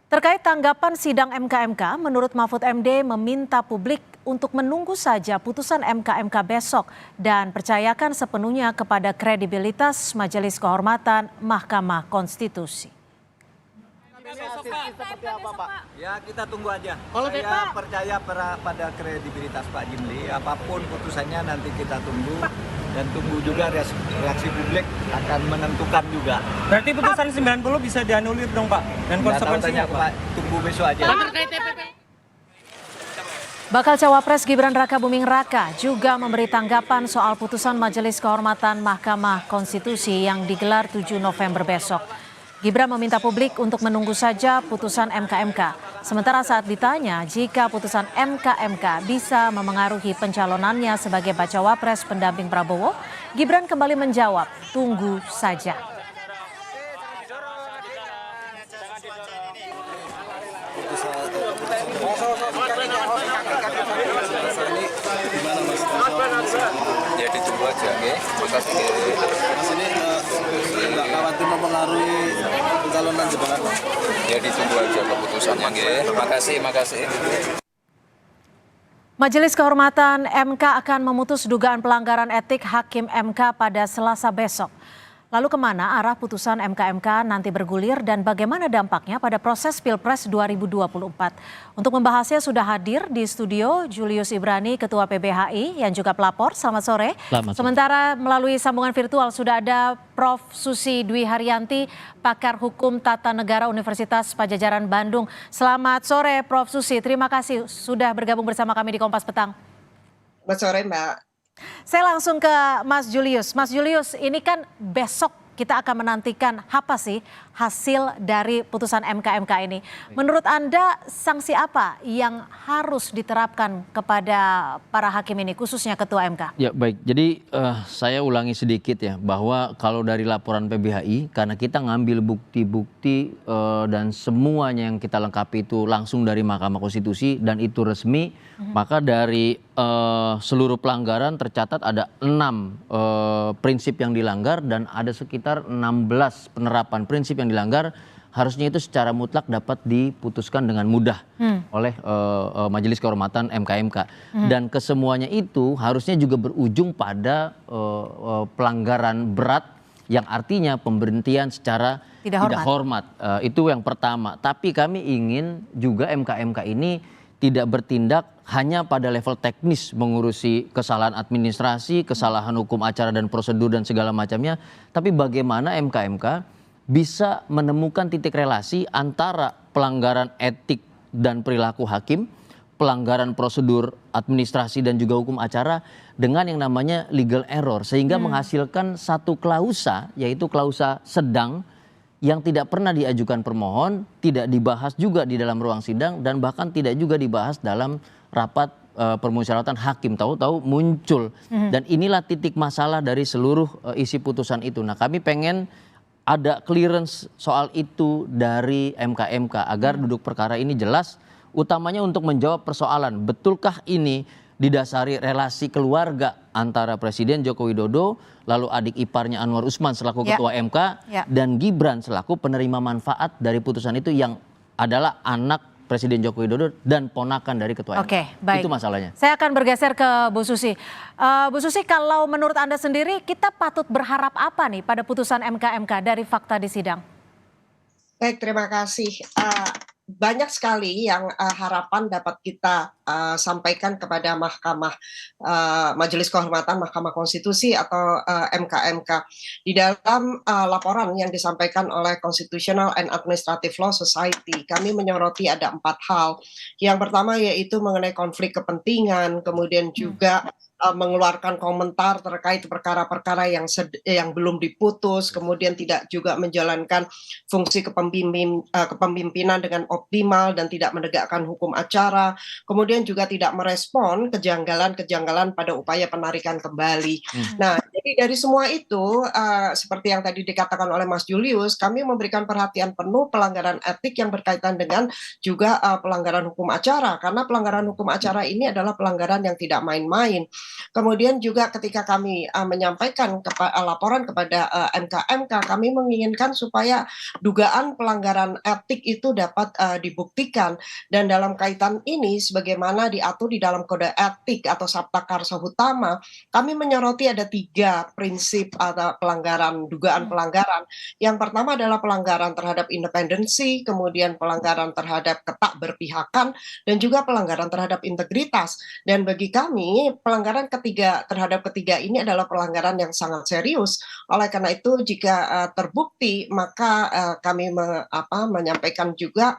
Terkait tanggapan sidang MK-MK, menurut Mahfud MD meminta publik untuk menunggu saja putusan MK-MK besok dan percayakan sepenuhnya kepada kredibilitas Majelis Kehormatan Mahkamah Konstitusi. Seperti apa, Pak? Ya, kita tunggu aja. Kalau Saya percaya pada kredibilitas Pak Jimli. Apapun putusannya nanti kita tunggu dan tunggu juga reaksi publik akan menentukan juga. Berarti putusan 90 bisa dianulir dong, Pak? Dan konsekuensinya apa? Pak, tunggu besok aja. Bakal Cawapres Gibran Raka Buming Raka juga memberi tanggapan soal putusan Majelis Kehormatan Mahkamah Konstitusi yang digelar 7 November besok. Gibran meminta publik untuk menunggu saja putusan MK-MK. Sementara saat ditanya jika putusan MK-MK bisa memengaruhi pencalonannya sebagai bacawa pres pendamping Prabowo, Gibran kembali menjawab, tunggu saja. Ya ditunggu aja, oke? Makasih. Mas ini nggak khawatir mempengaruhi pencalonan jebakan? Ya ditunggu aja keputusannya, oke? Makasih. Majelis Kehormatan MK akan memutus dugaan pelanggaran etik Hakim MK pada Selasa besok. Lalu kemana arah putusan MK-MK nanti bergulir dan bagaimana dampaknya pada proses Pilpres 2024? Untuk membahasnya sudah hadir di studio Julius Ibrani, Ketua PBHI yang juga pelapor. Selamat sore. Sementara melalui sambungan virtual sudah ada Prof. Susi Dwi Haryanti, pakar hukum tata negara Universitas Padjadjaran Bandung. Selamat sore Prof. Susi, terima kasih sudah bergabung bersama kami di Kompas Petang. Selamat sore Mbak. Saya langsung ke Mas Julius. Mas Julius, ini kan besok kita akan menantikan apa sih hasil dari putusan MK-MK ini. Menurut Anda sanksi apa yang harus diterapkan kepada para hakim ini, khususnya Ketua MK? Ya baik, jadi saya ulangi sedikit ya, bahwa kalau dari laporan PBHI, karena kita ngambil bukti-bukti dan semuanya yang kita lengkapi itu langsung dari Mahkamah Konstitusi dan itu resmi, maka dari seluruh pelanggaran tercatat ada 6 prinsip yang dilanggar dan ada sekitar 16 penerapan prinsip yang dilanggar, harusnya itu secara mutlak dapat diputuskan dengan mudah oleh Majelis Kehormatan MK-MK. Dan kesemuanya itu harusnya juga berujung pada pelanggaran berat yang artinya pemberhentian secara tidak hormat. Itu yang pertama. Tapi kami ingin juga MK-MK ini tidak bertindak hanya pada level teknis mengurusi kesalahan administrasi, kesalahan hukum acara dan prosedur dan segala macamnya, tapi bagaimana MK-MK bisa menemukan titik relasi antara pelanggaran etik dan perilaku hakim, pelanggaran prosedur administrasi dan juga hukum acara dengan yang namanya legal error, sehingga menghasilkan satu klausa, yaitu klausa sedang yang tidak pernah diajukan permohon, tidak dibahas juga di dalam ruang sidang, dan bahkan tidak juga dibahas dalam rapat permusyawaratan hakim, tahu-tahu muncul. Dan inilah titik masalah dari seluruh isi putusan itu. Nah, kami pengen ada clearance soal itu dari MK-MK agar duduk perkara ini jelas, utamanya untuk menjawab persoalan betulkah ini didasari relasi keluarga antara Presiden Joko Widodo, lalu adik iparnya Anwar Usman selaku Ketua MK, dan Gibran selaku penerima manfaat dari putusan itu yang adalah anak Presiden Joko Widodo dan ponakan dari Ketua MK. Baik. Itu masalahnya. Saya akan bergeser ke Bu Susi. Bu Susi, kalau menurut Anda sendiri kita patut berharap apa nih pada putusan MK-MK dari fakta di sidang? Baik, terima kasih. Banyak sekali yang harapan dapat kita sampaikan kepada Majelis Kehormatan Mahkamah Konstitusi atau MK-MK. Di dalam laporan yang disampaikan oleh Constitutional and Administrative Law Society, kami menyoroti ada 4 hal. Yang pertama yaitu mengenai konflik kepentingan, kemudian juga mengeluarkan komentar terkait perkara-perkara yang belum diputus, kemudian tidak juga menjalankan fungsi kepemimpinan dengan optimal dan tidak menegakkan hukum acara. Kemudian kemudian juga tidak merespon kejanggalan-kejanggalan pada upaya penarikan kembali. Nah, jadi dari semua itu, seperti yang tadi dikatakan oleh Mas Julius, kami memberikan perhatian penuh pelanggaran etik yang berkaitan dengan juga pelanggaran hukum acara, karena pelanggaran hukum acara ini adalah pelanggaran yang tidak main-main. Kemudian juga ketika kami menyampaikan laporan kepada MK-MK, kami menginginkan supaya dugaan pelanggaran etik itu dapat dibuktikan. Dan dalam kaitan ini, sebagaimana diatur di dalam kode etik atau Sabta Karsa Utama, kami menyoroti ada 3 prinsip atau pelanggaran, dugaan pelanggaran. Yang pertama adalah pelanggaran terhadap independensi, kemudian pelanggaran terhadap ketakberpihakan, dan juga pelanggaran terhadap integritas. Dan bagi kami, pelanggaran terhadap ketiga ini adalah pelanggaran yang sangat serius. Oleh karena itu, jika terbukti, maka kami menyampaikan juga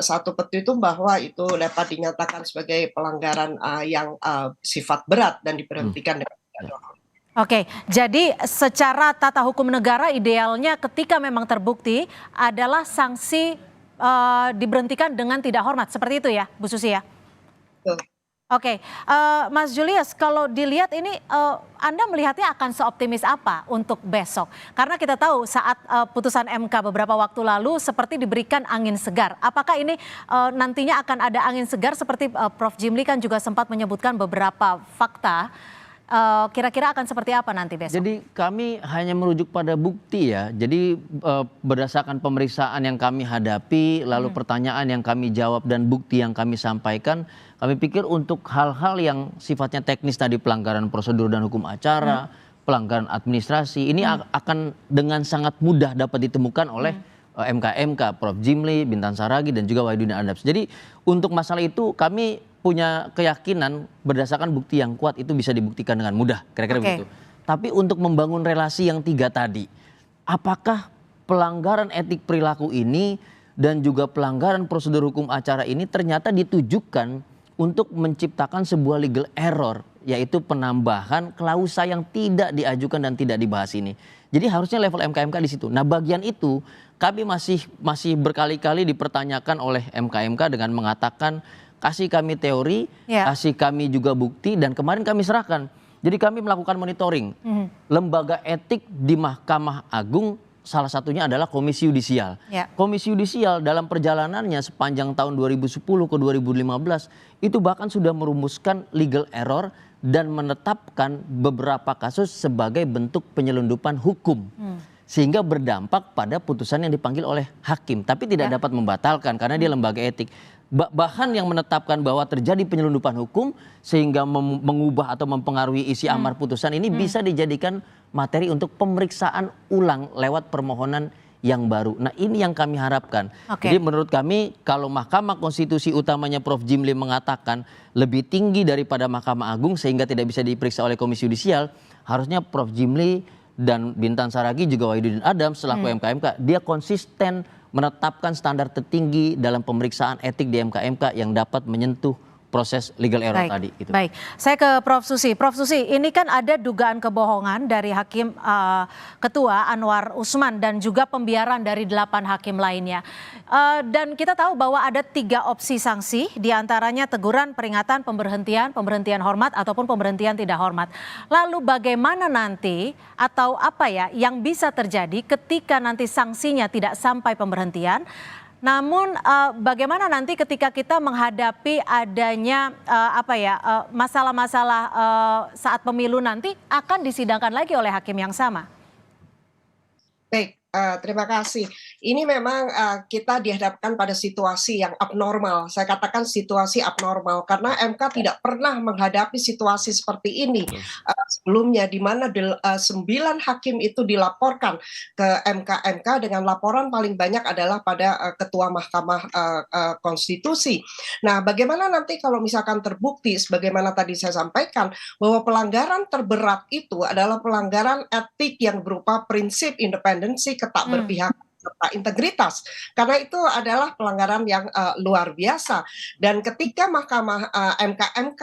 satu petitum bahwa itu dapat dinyatakan sebagai pelanggaran yang sifat berat dan diberhentikan dengan pidana. Oke, jadi secara tata hukum negara idealnya ketika memang terbukti adalah sanksi diberhentikan dengan tidak hormat, seperti itu ya, Bu Susi ya? Betul. Oke, Mas Julius, kalau dilihat ini Anda melihatnya akan seoptimis apa untuk besok? Karena kita tahu saat putusan MK beberapa waktu lalu seperti diberikan angin segar. Apakah ini nantinya akan ada angin segar seperti Prof. Jimli kan juga sempat menyebutkan beberapa fakta. Kira-kira akan seperti apa nanti besok? Jadi kami hanya merujuk pada bukti ya. Jadi berdasarkan pemeriksaan yang kami hadapi, lalu pertanyaan yang kami jawab dan bukti yang kami sampaikan, kami pikir untuk hal-hal yang sifatnya teknis tadi, pelanggaran prosedur dan hukum acara, pelanggaran administrasi, ini akan dengan sangat mudah dapat ditemukan oleh MK-MK, Prof. Jimli, Bintan Saragih, dan juga Wahidudin Adams. Jadi untuk masalah itu kami punya keyakinan berdasarkan bukti yang kuat itu bisa dibuktikan dengan mudah, kira-kira begitu. Tapi untuk membangun relasi yang 3 tadi, apakah pelanggaran etik perilaku ini dan juga pelanggaran prosedur hukum acara ini ternyata ditujukan untuk menciptakan sebuah legal error, yaitu penambahan klausa yang tidak diajukan dan tidak dibahas ini. Jadi harusnya level MK-MK di situ. Nah, bagian itu kami masih berkali-kali dipertanyakan oleh MK-MK dengan mengatakan kasih kami teori, kasih kami juga bukti, dan kemarin kami serahkan. Jadi kami melakukan monitoring. Lembaga etik di Mahkamah Agung salah satunya adalah Komisi Yudisial. Komisi Yudisial dalam perjalanannya sepanjang tahun 2010 ke 2015 itu bahkan sudah merumuskan legal error dan menetapkan beberapa kasus sebagai bentuk penyelundupan hukum. Sehingga berdampak pada putusan yang dipanggil oleh hakim. Tapi tidak dapat membatalkan karena dia lembaga etik. Bahkan yang menetapkan bahwa terjadi penyelundupan hukum sehingga mengubah atau mempengaruhi isi amar putusan ini bisa dijadikan materi untuk pemeriksaan ulang lewat permohonan yang baru. Nah, ini yang kami harapkan. Jadi menurut kami kalau Mahkamah Konstitusi utamanya Prof. Jimli mengatakan lebih tinggi daripada Mahkamah Agung sehingga tidak bisa diperiksa oleh Komisi Yudisial, harusnya Prof. Jimli dan Bintan Saragih juga Wahidudin Adams selaku MK-MK dia konsisten menetapkan standar tertinggi dalam pemeriksaan etik di MK-MK yang dapat menyentuh proses legal error tadi. Gitu. Baik, saya ke Prof. Susi. Prof. Susi, ini kan ada dugaan kebohongan dari Hakim Ketua Anwar Usman dan juga pembiaran dari 8 hakim lainnya. Dan kita tahu bahwa ada 3 opsi sanksi, diantaranya teguran, peringatan, pemberhentian hormat ataupun pemberhentian tidak hormat. Lalu bagaimana nanti atau apa ya yang bisa terjadi ketika nanti sanksinya tidak sampai pemberhentian? Namun bagaimana nanti ketika kita menghadapi adanya masalah-masalah saat pemilu nanti akan disidangkan lagi oleh hakim yang sama? Baik, terima kasih. Ini memang kita dihadapkan pada situasi yang abnormal. Saya katakan situasi abnormal karena MK tidak pernah menghadapi situasi seperti ini sebelumnya, di mana 9 hakim itu dilaporkan ke MK-MK dengan laporan paling banyak adalah pada Ketua Mahkamah Konstitusi. Nah, bagaimana nanti kalau misalkan terbukti, sebagaimana tadi saya sampaikan, bahwa pelanggaran terberat itu adalah pelanggaran etik yang berupa prinsip independensi, ketakberpihakan, serta integritas. Karena itu adalah pelanggaran yang luar biasa. Dan ketika MK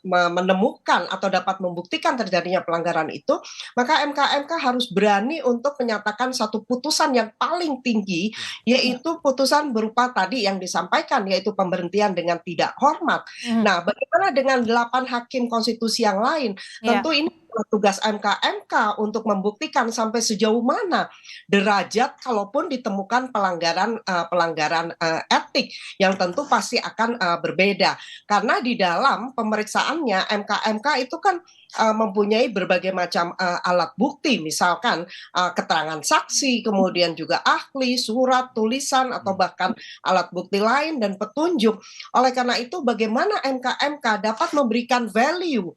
menemukan atau dapat membuktikan terjadinya pelanggaran itu, maka MK harus berani untuk menyatakan satu putusan yang paling tinggi, yaitu putusan berupa tadi yang disampaikan, yaitu pemberhentian dengan tidak hormat. Nah, bagaimana dengan 8 hakim konstitusi yang lain? Tentu ini tugas MK untuk membuktikan sampai sejauh mana derajat kalaupun ditemukan pelanggaran etik yang tentu pasti akan berbeda, karena di dalam pemeriksaannya MK itu kan mempunyai berbagai macam alat bukti, misalkan keterangan saksi, kemudian juga ahli, surat, tulisan, atau bahkan alat bukti lain dan petunjuk. Oleh karena itu, bagaimana MK dapat memberikan value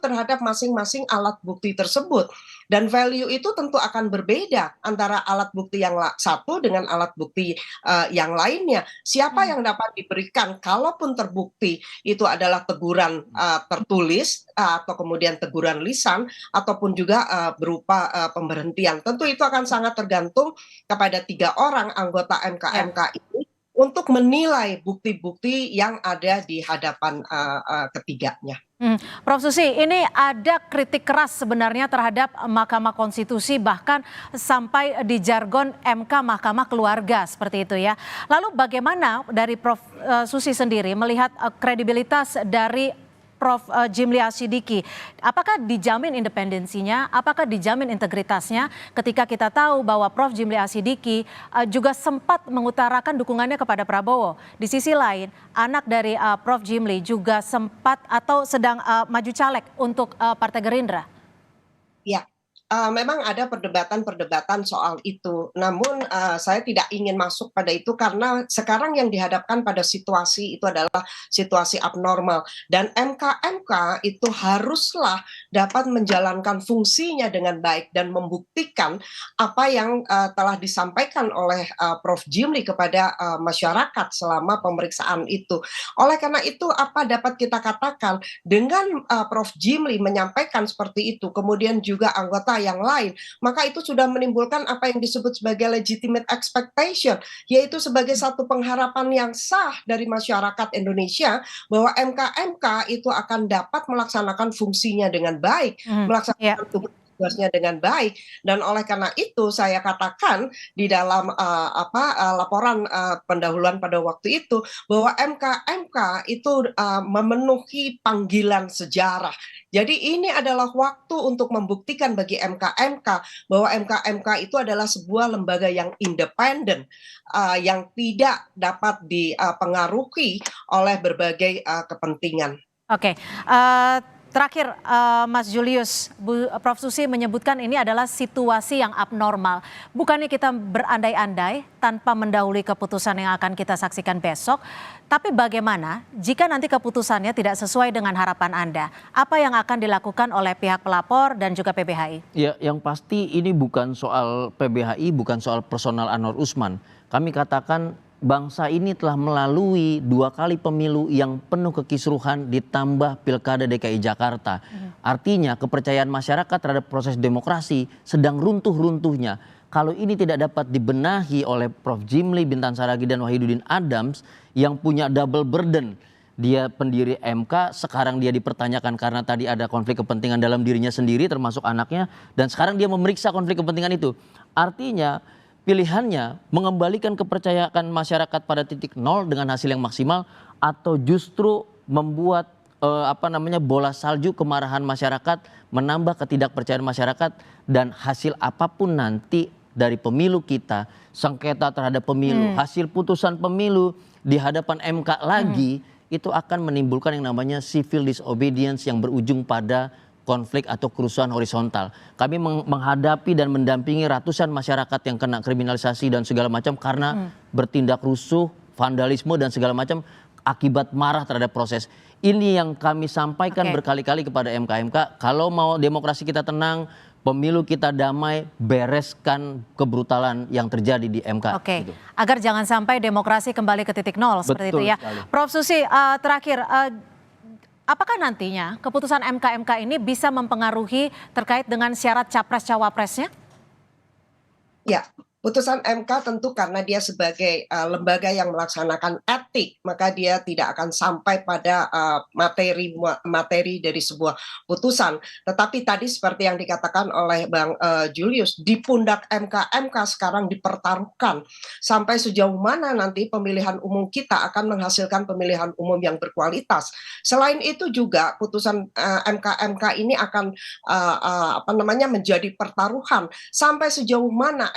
terhadap masing-masing alat bukti tersebut. Dan value itu tentu akan berbeda antara alat bukti yang satu dengan alat bukti yang lainnya. Siapa yang dapat diberikan kalaupun terbukti itu adalah teguran tertulis atau kemudian teguran lisan ataupun juga berupa pemberhentian. Tentu itu akan sangat tergantung kepada 3 orang anggota MK ini untuk menilai bukti-bukti yang ada di hadapan ketiganya. Prof. Susi, ini ada kritik keras sebenarnya terhadap Mahkamah Konstitusi, bahkan sampai di jargon MK Mahkamah Keluarga seperti itu ya. Lalu bagaimana dari Prof. Susi sendiri melihat kredibilitas dari Prof. Jimli Asyidiki? Apakah dijamin independensinya, apakah dijamin integritasnya ketika kita tahu bahwa Prof. Jimli Asyidiki juga sempat mengutarakan dukungannya kepada Prabowo. Di sisi lain, anak dari Prof. Jimli juga sempat atau sedang maju caleg untuk Partai Gerindra. Ya. Memang ada perdebatan soal itu, namun saya tidak ingin masuk pada itu karena sekarang yang dihadapkan pada situasi itu adalah situasi abnormal, dan MK itu haruslah dapat menjalankan fungsinya dengan baik dan membuktikan apa yang telah disampaikan oleh Prof. Jimli kepada masyarakat selama pemeriksaan itu. Oleh karena itu, apa dapat kita katakan dengan Prof. Jimli menyampaikan seperti itu, kemudian juga anggota yang lain, maka itu sudah menimbulkan apa yang disebut sebagai legitimate expectation, yaitu sebagai satu pengharapan yang sah dari masyarakat Indonesia bahwa MK itu akan dapat melaksanakan fungsinya dengan baik, melaksanakan tugasnya dengan baik. Dan oleh karena itu saya katakan di dalam laporan pendahuluan pada waktu itu bahwa MK itu memenuhi panggilan sejarah. Jadi ini adalah waktu untuk membuktikan bagi MK bahwa MK itu adalah sebuah lembaga yang independen, yang tidak dapat dipengaruhi oleh berbagai kepentingan. Oke. Terakhir, Mas Julius, Prof. Susi menyebutkan ini adalah situasi yang abnormal. Bukannya kita berandai-andai tanpa mendahului keputusan yang akan kita saksikan besok, tapi bagaimana jika nanti keputusannya tidak sesuai dengan harapan Anda? Apa yang akan dilakukan oleh pihak pelapor dan juga PBHI? Ya, yang pasti ini bukan soal PBHI, bukan soal personal Anwar Usman. Kami katakan bangsa ini telah melalui 2 kali pemilu yang penuh kekisruhan ditambah Pilkada DKI Jakarta. Artinya kepercayaan masyarakat terhadap proses demokrasi sedang runtuh-runtuhnya. Kalau ini tidak dapat dibenahi oleh Prof. Jimli, Bintan Saragi, dan Wahidudin Adams yang punya double burden. Dia pendiri MK, sekarang dia dipertanyakan karena tadi ada konflik kepentingan dalam dirinya sendiri termasuk anaknya. Dan sekarang dia memeriksa konflik kepentingan itu. Artinya pilihannya mengembalikan kepercayaan masyarakat pada titik nol dengan hasil yang maksimal, atau justru membuat bola salju kemarahan masyarakat, menambah ketidakpercayaan masyarakat, dan hasil apapun nanti dari pemilu kita, sengketa terhadap pemilu, hasil putusan pemilu di hadapan MK lagi, itu akan menimbulkan yang namanya civil disobedience yang berujung pada konflik atau kerusuhan horizontal. Kami menghadapi dan mendampingi ratusan masyarakat yang kena kriminalisasi dan segala macam karena bertindak rusuh, vandalisme dan segala macam akibat marah terhadap proses. Ini yang kami sampaikan berkali-kali kepada MK. Kalau mau demokrasi kita tenang, pemilu kita damai, bereskan kebrutalan yang terjadi di MK. Oke, gitu. Agar jangan sampai demokrasi kembali ke titik nol seperti itu ya. Sekali. Prof. Susi, terakhir, apakah nantinya keputusan MK ini bisa mempengaruhi terkait dengan syarat capres-cawapresnya? Ya, Putusan MK tentu karena dia sebagai lembaga yang melaksanakan etik, maka dia tidak akan sampai pada materi dari sebuah putusan. Tetapi tadi seperti yang dikatakan oleh Bang Julius, di pundak MK sekarang dipertaruhkan sampai sejauh mana nanti pemilihan umum kita akan menghasilkan pemilihan umum yang berkualitas. Selain itu juga putusan MK ini akan menjadi pertaruhan sampai sejauh mana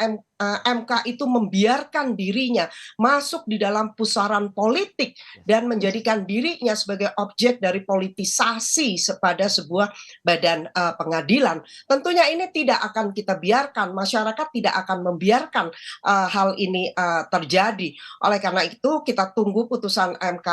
MK itu membiarkan dirinya masuk di dalam pusaran politik dan menjadikan dirinya sebagai objek dari politisasi pada sebuah badan pengadilan. Tentunya ini tidak akan kita biarkan, masyarakat tidak akan membiarkan hal ini terjadi. Oleh karena itu kita tunggu putusan MK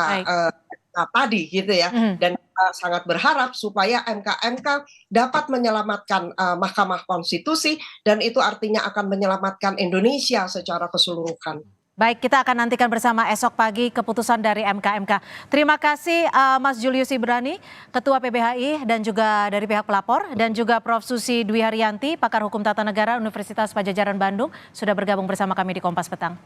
tadi gitu ya, dan sangat berharap supaya MK dapat menyelamatkan Mahkamah Konstitusi, dan itu artinya akan menyelamatkan Indonesia secara keseluruhan. Baik, kita akan nantikan bersama esok pagi keputusan dari MK. Terima kasih Mas Julius Ibrani, Ketua PBHI dan juga dari pihak pelapor, dan juga Prof. Susi Dwi Haryanti, pakar hukum tata negara Universitas Padjadjaran Bandung, sudah bergabung bersama kami di Kompas Petang.